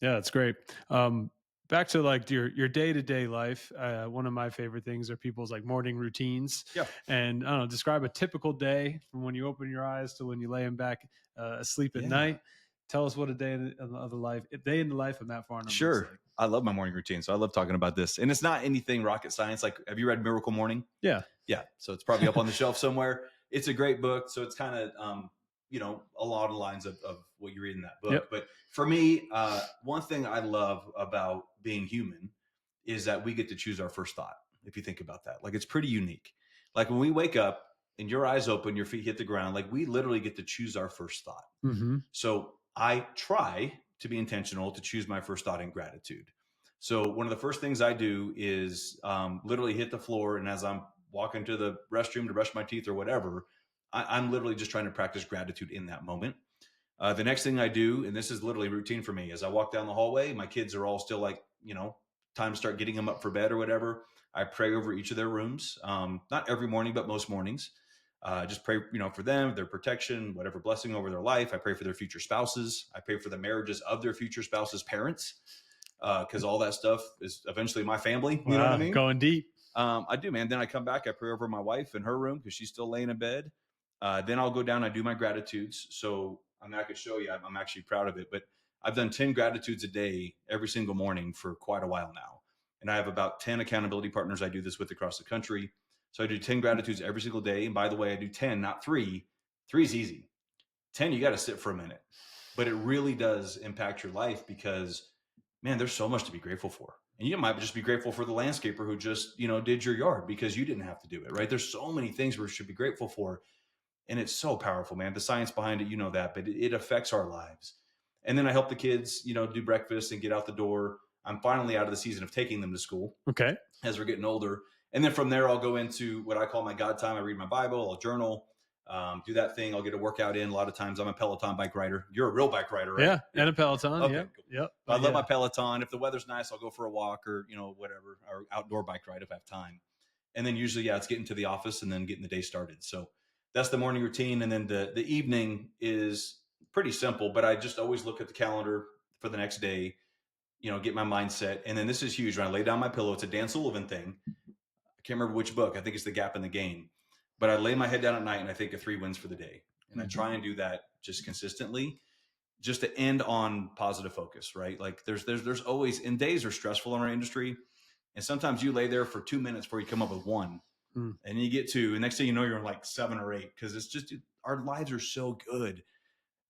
Yeah, that's great. Back to like your day-to-day life. One of my favorite things are people's like morning routines. Yeah. And I don't know, describe a typical day from when you open your eyes to when you lay them back asleep at night. Tell us what a day in the life of Matt Farnham Sure. looks like. I love my morning routine. So I love talking about this. And it's not anything rocket science. Like, have you read Miracle Morning? Yeah. Yeah. So it's probably up on the shelf somewhere. It's a great book. So it's kind of, a lot of the lines of what you read in that book. Yep. But for me, one thing I love about being human is that we get to choose our first thought. If you think about that, like it's pretty unique. Like when we wake up and your eyes open, your feet hit the ground, like we literally get to choose our first thought. Mm-hmm. So I try to be intentional to choose my first thought in gratitude. So one of the first things I do is literally hit the floor. And as I'm walking to the restroom to brush my teeth or whatever, I'm literally just trying to practice gratitude in that moment. The next thing I do, and this is literally routine for me, as I walk down the hallway, my kids are all still like, time to start getting them up for bed or whatever. I pray over each of their rooms. Not every morning, but most mornings. Just pray, for them, their protection, whatever blessing over their life. I pray for their future spouses. I pray for the marriages of their future spouses' parents, because all that stuff is eventually my family. You know what I mean? Going deep. I do, man. Then I come back, I pray over my wife in her room because she's still laying in bed. Then I'll go down, I do my gratitudes. So I could show you, I'm actually proud of it, but I've done 10 gratitudes a day every single morning for quite a while now. And I have about 10 accountability partners I do this with across the country. So I do 10 gratitudes every single day. And by the way, I do 10, not 3. 3 is easy. 10, you got to sit for a minute. But it really does impact your life because, man, there's so much to be grateful for. And you might just be grateful for the landscaper who just, did your yard because you didn't have to do it, right? There's so many things we should be grateful for. And it's so powerful, man. The science behind it, that, but it affects our lives. And then I help the kids, do breakfast and get out the door. I'm finally out of the season of taking them to school. Okay. As we're getting older. And then from there, I'll go into what I call my God time. I read my Bible, I'll journal, do that thing. I'll get a workout in. A lot of times I'm a Peloton bike rider. You're a real bike rider, right? Yeah. And a Peloton. Okay, Yep. Cool. Yep. I love my Peloton. If the weather's nice, I'll go for a walk or, whatever, or outdoor bike ride if I have time. And then usually, it's getting to the office and then getting the day started. So that's the morning routine. And then the evening is pretty simple, but I just always look at the calendar for the next day, get my mindset. And then this is huge. When I lay down my pillow, it's a Dan Sullivan thing. I can't remember which book. I think it's The Gap in the Gain. But I lay my head down at night and I think of 3 wins for the day. And I try and do that just consistently, just to end on positive focus, right? Like there's always, and days are stressful in our industry. And sometimes you lay there for 2 minutes before you come up with 1. And you get 2. And next thing you know, you're in like 7 or 8 because it's just, our lives are so good.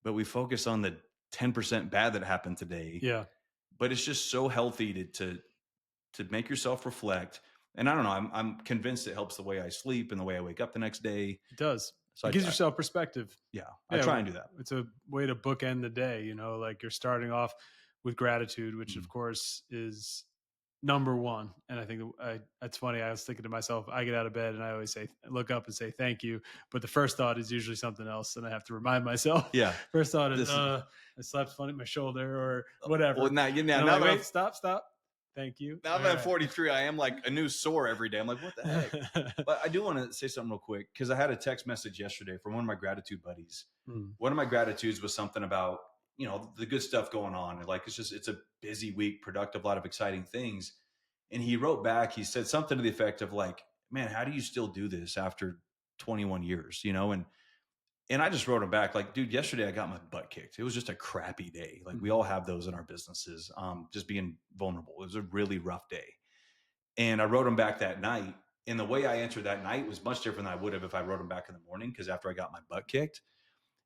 But we focus on the 10% bad that happened today. Yeah. But it's just so healthy to make yourself reflect. And I don't know, I'm convinced it helps the way I sleep and the way I wake up the next day. It does. So it gives yourself perspective. Yeah, I try and do that. It's a way to bookend the day, like you're starting off with gratitude, which of course is number one. And I think it's funny. I was thinking to myself, I get out of bed and I always look up and say, thank you. But the first thought is usually something else. And I have to remind myself. Yeah. First thought is, I slept funny at my shoulder or whatever. Well, now wait, stop. Thank you. Now that I'm 43, I am like a new sore every day. I'm like, what the heck? But I do want to say something real quick because I had a text message yesterday from one of my gratitude buddies. One of my gratitudes was something about, the good stuff going on. And like, it's a busy week, productive, a lot of exciting things. And he wrote back, he said something to the effect of like, man, how do you still do this after 21 years, And I just wrote him back like, dude, yesterday I got my butt kicked. It was just a crappy day. Like we all have those in our businesses, just being vulnerable. It was a really rough day. And I wrote him back that night. And the way I answered that night was much different than I would have if I wrote him back in the morning. Cause after I got my butt kicked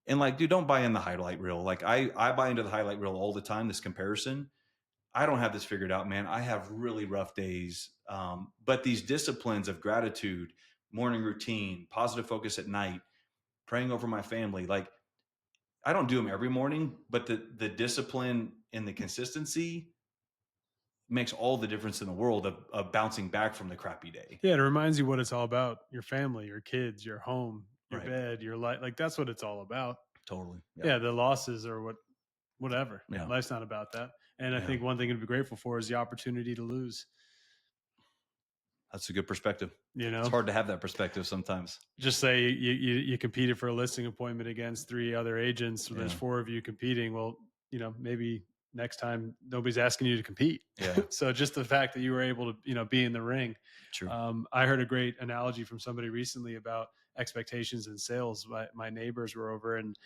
and like, dude, don't buy in the highlight reel. Like I buy into the highlight reel all the time, this comparison. I don't have this figured out, man. I have really rough days. But these disciplines of gratitude, morning routine, positive focus at night, praying over my family, like I don't do them every morning, but the discipline and the consistency makes all the difference in the world of bouncing back from the crappy day. Yeah, it reminds you what it's all about. Your family, your kids, your home, your Right. bed, your life. Like that's what it's all about. Totally. Yeah, the losses are whatever. Yeah. Life's not about that. And I Yeah. think one thing to be grateful for is the opportunity to lose. That's a good perspective. You know, It's hard to have that perspective sometimes. just say you competed for a listing appointment against 3 other agents. So there's Yeah. 4 of you competing. Well, maybe next time nobody's asking you to compete. Yeah. So just the fact that you were able to, be in the ring. True. I heard a great analogy from somebody recently about expectations in sales. My neighbors were over, and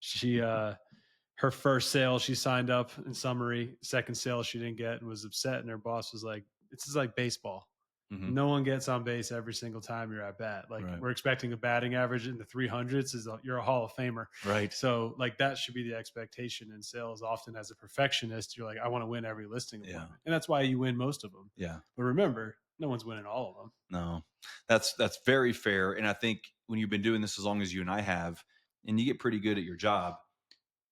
she, her first sale, she signed up in summary. Second sale, she didn't get and was upset. And her boss was like, "This is like baseball. Mhm. No one gets on base every single time you're at bat. Like Right. we're expecting a batting average in the 300s. You're a Hall of Famer, Right. so like that should be the expectation in sales. Often as a perfectionist, you're like, I want to win every listing appointment, and that's why you win most of them. Yeah. But remember, no one's winning all of them. No, that's very fair. And I think when you've been doing this as long as you and I have, and you get pretty good at your job,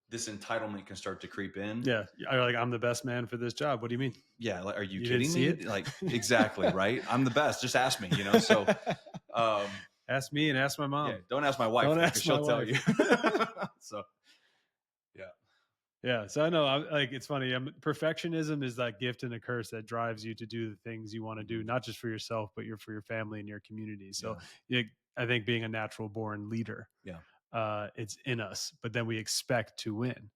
this entitlement can start to creep in. Yeah, you're like, I'm the best man for this job. What do you mean? Yeah, like, are you didn't kidding see me? it? Like, exactly, right? I'm the best. Just ask me, So ask me and ask my mom. yeah, don't ask my wife. Don't because ask she'll my tell wife. you. So Yeah, so I know, like, it's funny. Perfectionism is that gift and a curse that drives you to do the things you want to do, not just for yourself, but for your family and your community. So, I think being a natural born leader, it's in us, but then we expect to win,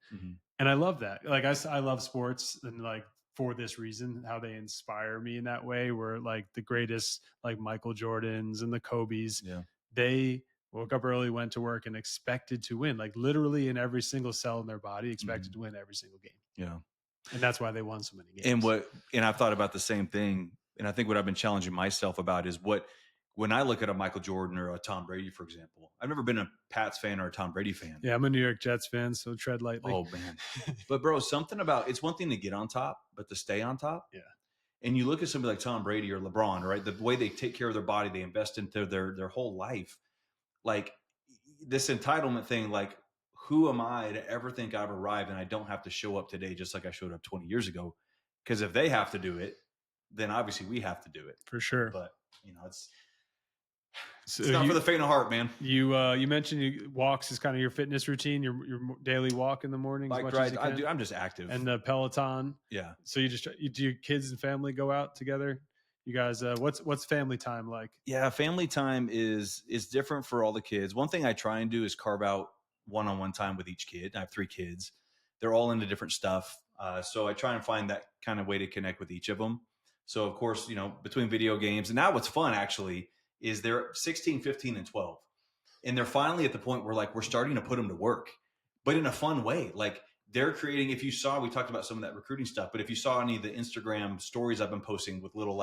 and I love that. Like, I love sports, and like for this reason, how they inspire me in that way. Where like the greatest, like Michael Jordans and the Kobe's, they woke up early, went to work, and expected to win. Like literally in every single cell in their body, expected to win every single game. Yeah. And that's why they won so many games. And I've thought about the same thing. And I think what I've been challenging myself about is when I look at a Michael Jordan or a Tom Brady, for example, I've never been a Pats fan or a Tom Brady fan. Yeah, I'm a New York Jets fan, so tread lightly. Oh man. But bro, something about, it's one thing to get on top, but to stay on top. Yeah. And you look at somebody like Tom Brady or LeBron, right? The way they take care of their body, they invest into their whole life. Like this entitlement thing, like, who am I to ever think I've arrived and I don't have to show up today just like I showed up 20 years ago? Because if they have to do it, then obviously we have to do it. For sure. But it's not for the faint of heart, man. You mentioned walks is kind of your fitness routine, your daily walk in the morning. Bike rides. I'm just active. And the Peloton. Yeah. So do your kids and family go out together? You guys, what's family time like? Yeah, family time is different for all the kids. One thing I try and do is carve out one-on-one time with each kid. I have 3 kids. They're all into different stuff. So I try and find that kind of way to connect with each of them. So of course, between video games, and now what's fun actually is they're 16, 15, and 12. And they're finally at the point where like, we're starting to put them to work, but in a fun way. Like they're creating, we talked about some of that recruiting stuff, but if you saw any of the Instagram stories I've been posting with little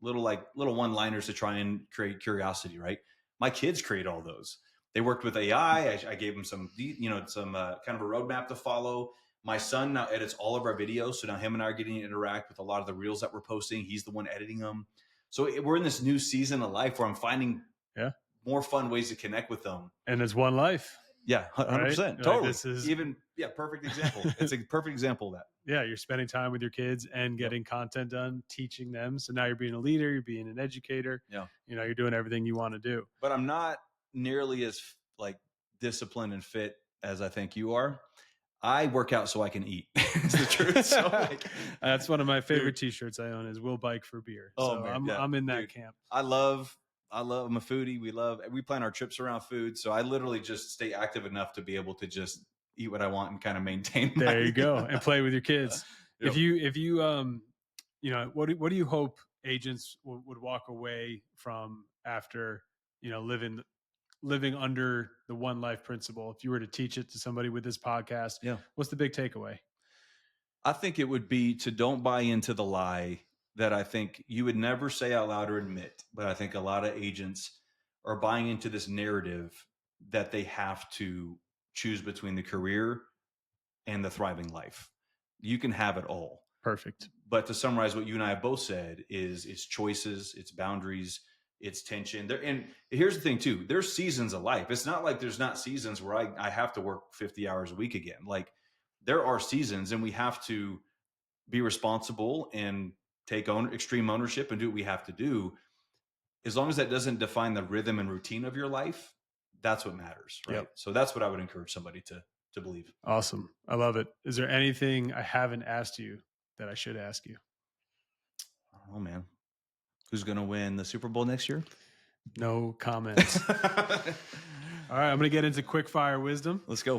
one-liners to try and create curiosity, right? My kids create all those. They worked with AI. I gave them some kind of a roadmap to follow. My son now edits all of our videos. So now him and I are getting to interact with a lot of the reels that we're posting. He's the one editing them. So we're in this new season of life where I'm finding more fun ways to connect with them. And it's one life. Yeah, 100%. Right? Totally. Like this is perfect example. It's a perfect example of that. Yeah, you're spending time with your kids and getting content done, teaching them. So now you're being a leader, you're being an educator. Yeah. You're doing everything you want to do. But I'm not nearly as like disciplined and fit as I think you are. I work out so I can eat. It's the truth. So that's one of my favorite T-shirts I own is "We'll bike for beer." Oh, so man, I'm in that camp. I'm a foodie. We plan our trips around food. So I literally just stay active enough to be able to just eat what I want and kind of maintain. There you go. And play with your kids. Yep. If you what do you hope agents would walk away from after, living under the one life principle? If you were to teach it to somebody with this podcast, what's the big takeaway? I think it would be to don't buy into the lie that I think you would never say out loud or admit, but I think a lot of agents are buying into this narrative that they have to choose between the career and the thriving life. You can have it all. Perfect. But to summarize what you and I have both said is it's choices, it's boundaries, it's tension. And here's the thing too, there's seasons of life. It's not like there's not seasons where I have to work 50 hours a week again. Like there are seasons, and we have to be responsible and take extreme ownership and do what we have to do. As long as that doesn't define the rhythm and routine of your life, that's what matters, right? Yep. So that's what I would encourage somebody to believe. Awesome. I love it. Is there anything I haven't asked you that I should ask you? Oh man, who's going to win the Super Bowl next year? No comments. All right, I'm going to get into Quickfire Wisdom. Let's go.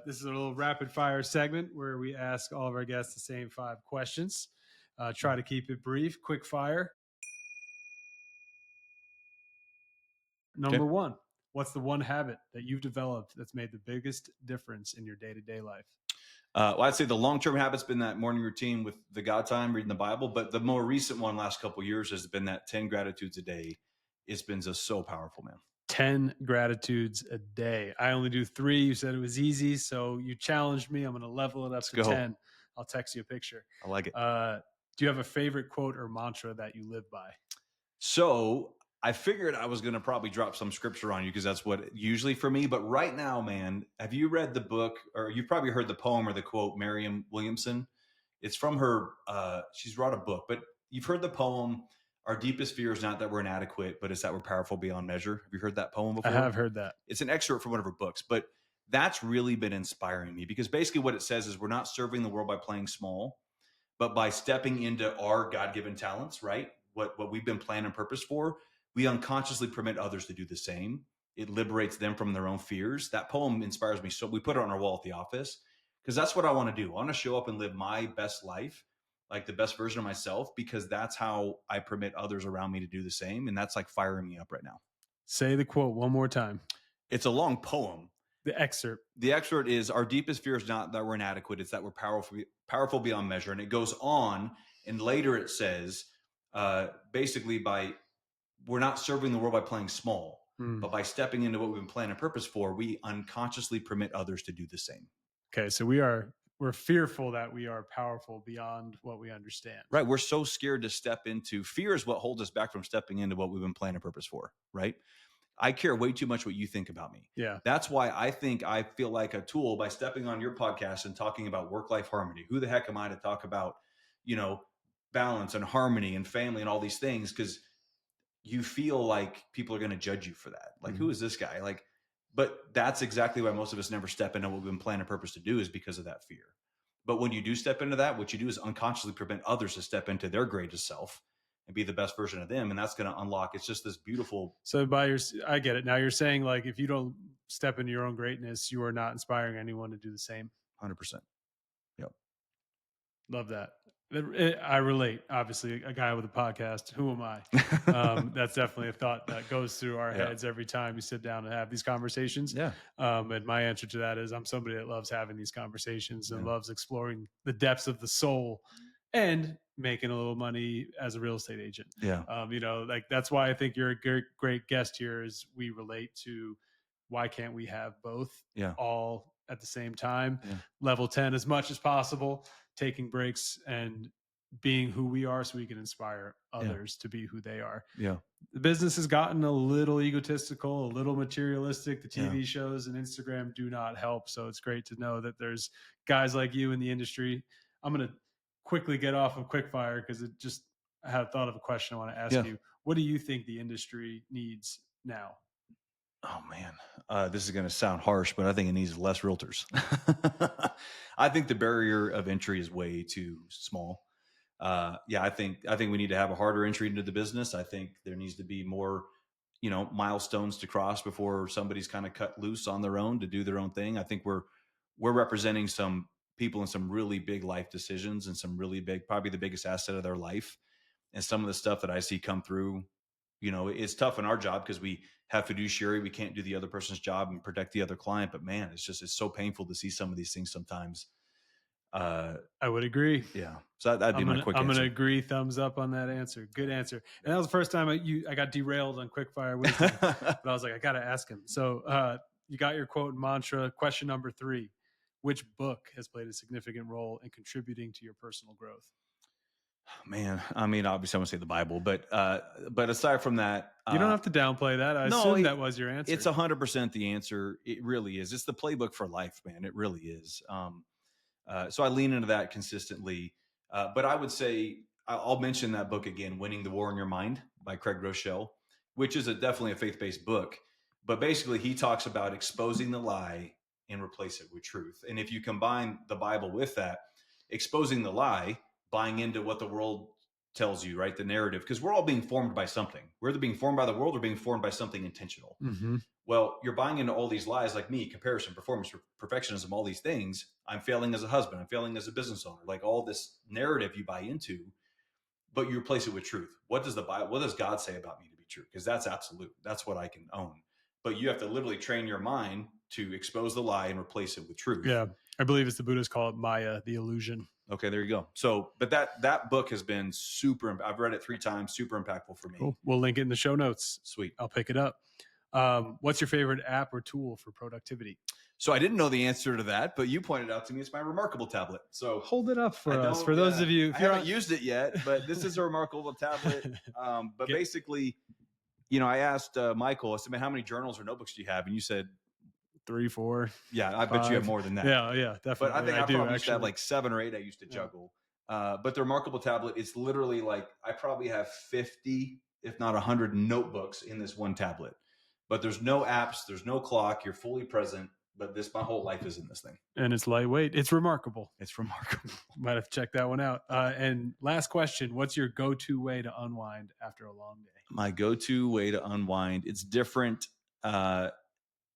This is a little rapid fire segment where we ask all of our guests the same 5 questions. Try to keep it brief. Quick fire. Number 1, what's the one habit that you've developed that's made the biggest difference in your day-to-day life? Well, I'd say the long-term habit's been that morning routine with the God time, reading the Bible. But the more recent one, last couple of years, has been that 10 gratitudes a day. It's been just so powerful, man. 10 gratitudes a day. I only do 3. You said it was easy, so you challenged me. I'm going to level it up to 10. I'll text you a picture. I like it. Do you have a favorite quote or mantra that you live by? So I figured I was going to probably drop some scripture on you because that's what usually for me. But right now, man, have you read the book, or you've probably heard the poem or the quote, Mariam Williamson? It's from her. She's wrote a book, but you've heard the poem. Our deepest fear is not that we're inadequate, but it's that we're powerful beyond measure. Have you heard that poem before? I have heard that. It's an excerpt from one of her books, but that's really been inspiring me because basically what it says is we're not serving the world by playing small, but by stepping into our God-given talents, right? What we've been planned and purposed for, we unconsciously permit others to do the same. It liberates them from their own fears. That poem inspires me. So we put it on our wall at the office because that's what I want to do. I want to show up and live my best life, like the best version of myself, because that's how I permit others around me to do the same. And that's like firing me up right now. Say the quote one more time. It's a long poem. The excerpt. The excerpt is, our deepest fear is not that we're inadequate. It's that we're powerful beyond measure. And it goes on. And later it says, basically we're not serving the world by playing small, but by stepping into what we've been planned and purpose for, we unconsciously permit others to do the same. Okay. So we're fearful that we are powerful beyond what we understand. Right. We're so scared to step into fear is what holds us back from stepping into what we've been planned and purpose for. Right. I care way too much what you think about me. Yeah. That's why I think I feel like a tool by stepping on your podcast and talking about work-life harmony. Who the heck am I to talk about, balance and harmony and family and all these things? Because you feel like people are going to judge you for that. Like, who is this guy? Like, but that's exactly why most of us never step into what we've been planned and purpose to do, is because of that fear. But when you do step into that, what you do is unconsciously prevent others to step into their greatest self and be the best version of them. And that's going to unlock, it's just this beautiful. So I get it. Now you're saying, like, if you don't step into your own greatness, you are not inspiring anyone to do the same. 100%. Yep. Love that. I relate. Obviously, a guy with a podcast. Who am I? That's definitely a thought that goes through our heads every time we sit down and have these conversations. Yeah. And my answer to that is, I'm somebody that loves having these conversations and loves exploring the depths of the soul and making a little money as a real estate agent. Yeah. Like, that's why I think you're a great guest here, is we relate to why can't we have both all at the same time, level 10 as much as possible, taking breaks and being who we are so we can inspire others to be who they are. Yeah. The business has gotten a little egotistical, a little materialistic. The TV shows and Instagram do not help. So it's great to know that there's guys like you in the industry. I'm going to quickly get off of Quickfire because I had thought of a question I want to ask you. What do you think the industry needs now? Oh man, this is going to sound harsh, but I think it needs less realtors. I think the barrier of entry is way too small. I think we need to have a harder entry into the business. I think there needs to be more, milestones to cross before somebody's kind of cut loose on their own to do their own thing. I think we're representing some people in some really big life decisions and some really big, probably the biggest asset of their life. And some of the stuff that I see come through, it's tough in our job because we have fiduciary. We can't do the other person's job and protect the other client. But man, it's so painful to see some of these things sometimes. I would agree. Yeah. So that'd be my quick answer. I'm going to agree. Thumbs up on that answer. Good answer. And that was the first time I got derailed on Quickfire Wisdom, but I was like, I got to ask him. So you got your quote and mantra. Question number 3, which book has played a significant role in contributing to your personal growth? Man, I mean, obviously, I'm gonna say the Bible, but aside from that, You don't have to downplay that. I no, assume that was your it's answer. 100% the answer. It really is. It's the playbook for life, man. It really is. So I lean into that consistently. But I would say I'll mention that book again, "Winning the War in Your Mind" by Craig Rochelle, which is definitely a faith-based book. But basically, he talks about exposing the lie and replace it with truth. And if you combine the Bible with that, exposing the lie, buying into what the world tells you, right? The narrative, because we're all being formed by something. We're either being formed by the world or being formed by something intentional. Mm-hmm. Well, you're buying into all these lies like me, comparison, performance, perfectionism, all these things. I'm failing as a husband. I'm failing as a business owner. Like all this narrative you buy into, but you replace it with truth. What does the Bible, what does God say about me to be true? Because that's absolute. That's what I can own. But you have to literally train your mind to expose the lie and replace it with truth. Yeah. I believe it's the Buddhists call it Maya, the illusion. Okay, there you go. So, but that book has been super. I've read it 3 times. Super impactful for me. Cool. We'll link it in the show notes. Sweet. I'll pick it up. What's your favorite app or tool for productivity? So I didn't know the answer to that, but you pointed out to me it's my Remarkable tablet. So hold it up for us. For those of you, I haven't used it yet, but this is a Remarkable tablet. But basically, I asked Michael, I said, "Man, how many journals or notebooks do you have?" And you said 3, 4. Yeah, I bet you have more than that. Yeah, definitely. But I think I probably used to have like 7 or 8 I used to juggle. But the Remarkable tablet, it's literally like I probably have 50, if not 100 notebooks in this one tablet. But there's no apps, there's no clock, you're fully present. But my whole life is in this thing. And it's lightweight. It's remarkable. It's remarkable. Might have to check that one out. And last question, what's your go-to way to unwind after a long day? My go-to way to unwind, it's different.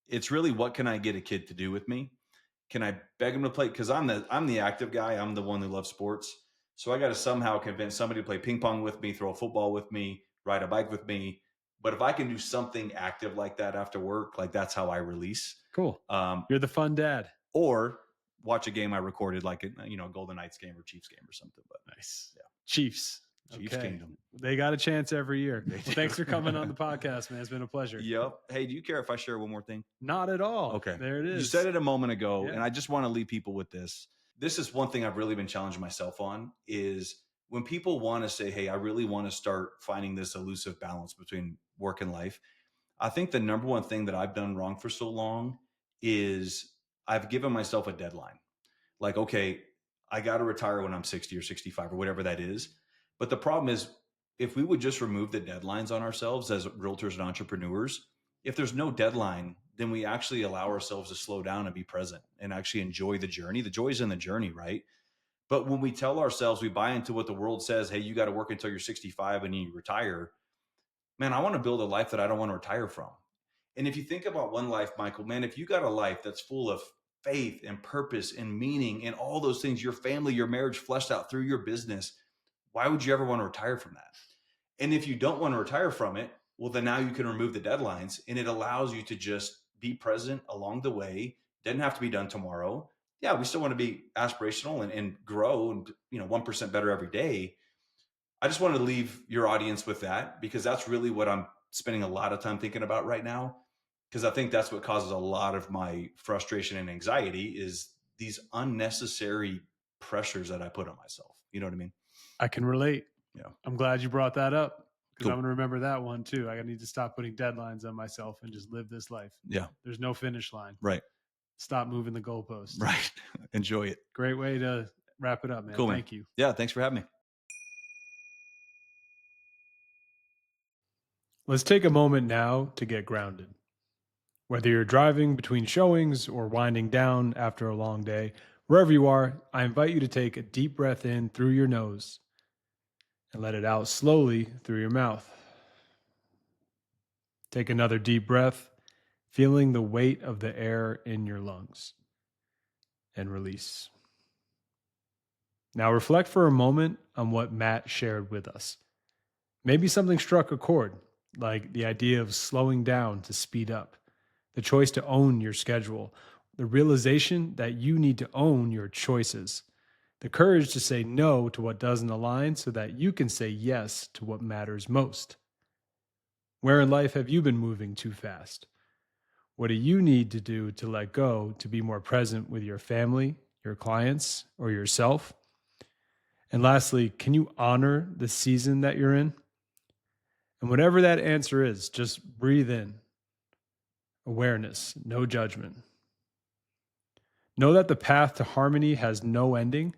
It's really, what can I get a kid to do with me? Can I beg him to play? Because I'm the active guy. I'm the one who loves sports. So I got to somehow convince somebody to play ping pong with me, throw a football with me, ride a bike with me. But if I can do something active like that after work, like that's how I release. Cool. You're the fun dad. Or watch a game I recorded, like a Golden Knights game or Chiefs game or something. But nice. Yeah. Chiefs okay. Kingdom. They got a chance every year. Well, thanks for coming on the podcast, man. It's been a pleasure. Yep. Hey, do you care if I share one more thing? Not at all. Okay. There it is. You said it a moment ago, and I just want to leave people with this. This is one thing I've really been challenging myself on, is when people want to say, hey, I really want to start finding this elusive balance between work and life. I think the number one thing that I've done wrong for so long is I've given myself a deadline. Like, okay, I got to retire when I'm 60 or 65 or whatever that is. But the problem is, if we would just remove the deadlines on ourselves as realtors and entrepreneurs, if there's no deadline, then we actually allow ourselves to slow down and be present and actually enjoy the journey. The joy is in the journey, right? But when we tell ourselves, we buy into what the world says, hey, you got to work until you're 65 and you retire. Man, I want to build a life that I don't want to retire from. And if you think about one life, Michael, man, if you got a life that's full of faith and purpose and meaning and all those things, your family, your marriage fleshed out through your business, why would you ever want to retire from that? And if you don't want to retire from it, well, then now you can remove the deadlines, and it allows you to just be present along the way. Doesn't have to be done tomorrow. Yeah, we still want to be aspirational and grow and 1% better every day. I just wanted to leave your audience with that, because that's really what I'm spending a lot of time thinking about right now. Because I think that's what causes a lot of my frustration and anxiety, is these unnecessary pressures that I put on myself. You know what I mean? I can relate. Yeah. I'm glad you brought that up, because I'm going to remember that one too. I need to stop putting deadlines on myself and just live this life. Yeah. There's no finish line. Right. Stop moving the goalposts. Right. Enjoy it. Great way to wrap it up, man. Cool, man. Thank you. Yeah. Thanks for having me. Let's take a moment now to get grounded. Whether you're driving between showings or winding down after a long day, wherever you are, I invite you to take a deep breath in through your nose and let it out slowly through your mouth. Take another deep breath, feeling the weight of the air in your lungs, and release. Now reflect for a moment on what Matt shared with us. Maybe something struck a chord, like the idea of slowing down to speed up, the choice to own your schedule, the realization that you need to own your choices, the courage to say no to what doesn't align so that you can say yes to what matters most. Where in life have you been moving too fast? What do you need to do to let go to be more present with your family, your clients, or yourself? And lastly, can you honor the season that you're in? And whatever that answer is, just breathe in. Awareness, no judgment. Know that the path to harmony has no ending,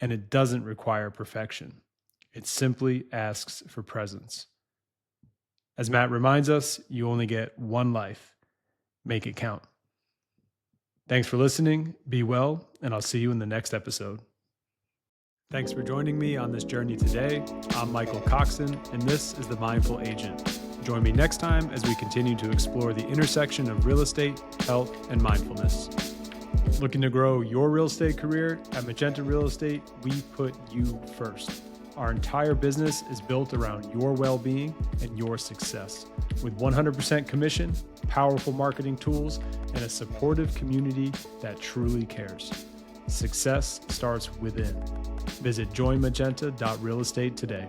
and it doesn't require perfection. It simply asks for presence. As Matt reminds us, you only get one life. Make it count. Thanks for listening. Be well, and I'll see you in the next episode. Thanks for joining me on this journey today. I'm Michael Coxen, and this is The Mindful Agent. Join me next time as we continue to explore the intersection of real estate, health, and mindfulness. Looking to grow your real estate career? At Magenta Real Estate, we put you first. Our entire business is built around your well-being and your success. With 100% commission, powerful marketing tools, and a supportive community that truly cares. Success starts within. Visit joinmagenta.realestate today.